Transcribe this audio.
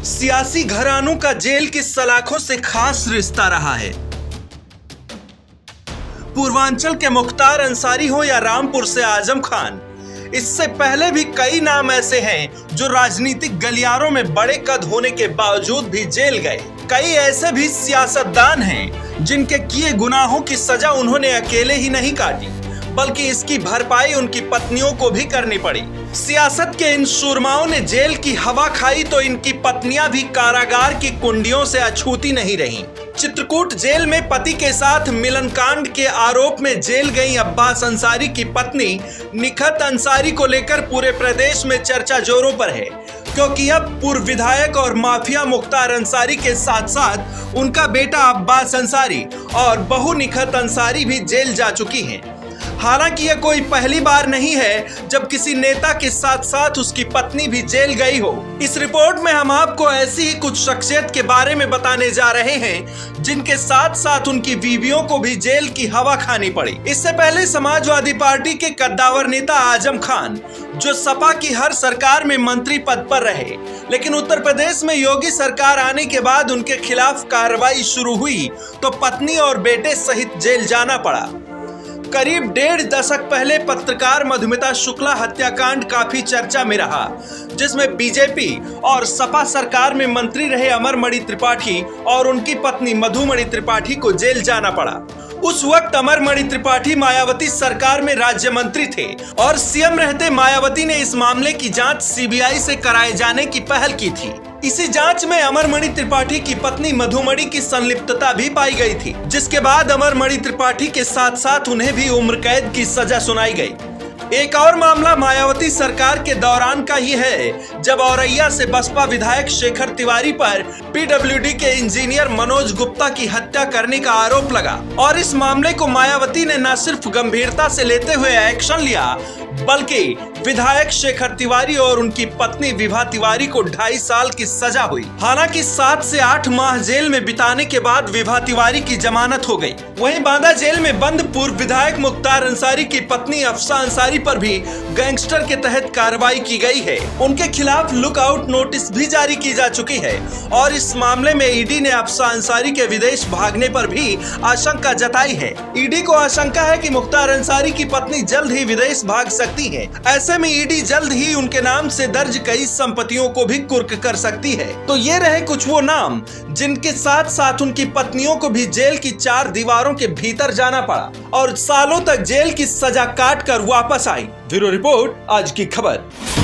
सियासी घरानों का जेल की सलाखों से खास रिश्ता रहा है। पूर्वांचल के मुख्तार अंसारी हो या रामपुर से आजम खान, इससे पहले भी कई नाम ऐसे हैं जो राजनीतिक गलियारों में बड़े कद होने के बावजूद भी जेल गए। कई ऐसे भी सियासतदान हैं जिनके किए गुनाहों की सजा उन्होंने अकेले ही नहीं काटी, बल्कि इसकी भरपाई उनकी पत्नियों को भी करनी पड़ी। सियासत के इन सुरमाओं ने जेल की हवा खाई तो इनकी पत्नियां भी कारागार की कुंडियों से अछूती नहीं रहीं। चित्रकूट जेल में पति के साथ मिलन कांड के आरोप में जेल गई अब्बास अंसारी की पत्नी निखत अंसारी को लेकर पूरे प्रदेश में चर्चा जोरों पर है, क्योंकि अब पूर्व विधायक और माफिया मुख्तार अंसारी के साथ साथ उनका बेटा अब्बास अंसारी और बहू निखत अंसारी भी जेल जा चुकी हैं। हालांकि यह कोई पहली बार नहीं है जब किसी नेता के साथ साथ उसकी पत्नी भी जेल गई हो। इस रिपोर्ट में हम आपको ऐसी ही कुछ शख्सियत के बारे में बताने जा रहे हैं जिनके साथ साथ उनकी बीवियों को भी जेल की हवा खानी पड़ी। इससे पहले समाजवादी पार्टी के कद्दावर नेता आजम खान, जो सपा की हर सरकार में मंत्री पद पर रहे, लेकिन उत्तर प्रदेश में योगी सरकार आने के बाद उनके खिलाफ कार्रवाई शुरू हुई तो पत्नी और बेटे सहित जेल जाना पड़ा। करीब 1.5 दशक पहले पत्रकार मधुमिता शुक्ला हत्याकांड काफी चर्चा में रहा, जिसमें बीजेपी और सपा सरकार में मंत्री रहे अमरमणि त्रिपाठी और उनकी पत्नी मधुमणि त्रिपाठी को जेल जाना पड़ा। उस वक्त अमरमणि त्रिपाठी मायावती सरकार में राज्य मंत्री थे और सीएम रहते मायावती ने इस मामले की जांच सीबीआई से कराए जाने की पहल की थी। इसी जांच में अमरमणि त्रिपाठी की पत्नी मधुमणि की संलिप्तता भी पाई गई थी, जिसके बाद अमरमणि त्रिपाठी के साथ साथ उन्हें भी उम्र कैद की सजा सुनाई गई। एक और मामला मायावती सरकार के दौरान का ही है, जब औरैया से बसपा विधायक शेखर तिवारी पर पीडब्ल्यूडी के इंजीनियर मनोज गुप्ता की हत्या करने का आरोप लगा और इस मामले को मायावती ने न सिर्फ गंभीरता से लेते हुए एक्शन लिया, बल्कि विधायक शेखर तिवारी और उनकी पत्नी विभा तिवारी को 2.5 साल की सजा हुई। हालांकि 7 से 8 माह जेल में बिताने के बाद विभा तिवारी की जमानत हो गई। वहीं बांदा जेल में बंद पूर्व विधायक मुख्तार अंसारी की पत्नी अफसा अंसारी पर भी गैंगस्टर के तहत कार्रवाई की गई है। उनके खिलाफ लुकआउट नोटिस भी जारी की जा चुकी है और इस मामले में ईडी ने अफसा अंसारी के विदेश भागने पर भी आशंका जताई है। ईडी को आशंका है कि मुख्तार अंसारी की पत्नी जल्द ही विदेश भाग सकती है। ऐसे में ईडी जल्द ही उनके नाम से दर्ज कई संपत्तियों को भी कुर्क कर सकती है। तो ये रहे कुछ वो नाम जिनके साथ साथ उनकी पत्नियों को भी जेल की 4 दीवारों के भीतर जाना पड़ा और सालों तक जेल की सजा काट कर वापस आई। ब्यूरो रिपोर्ट, आज की खबर।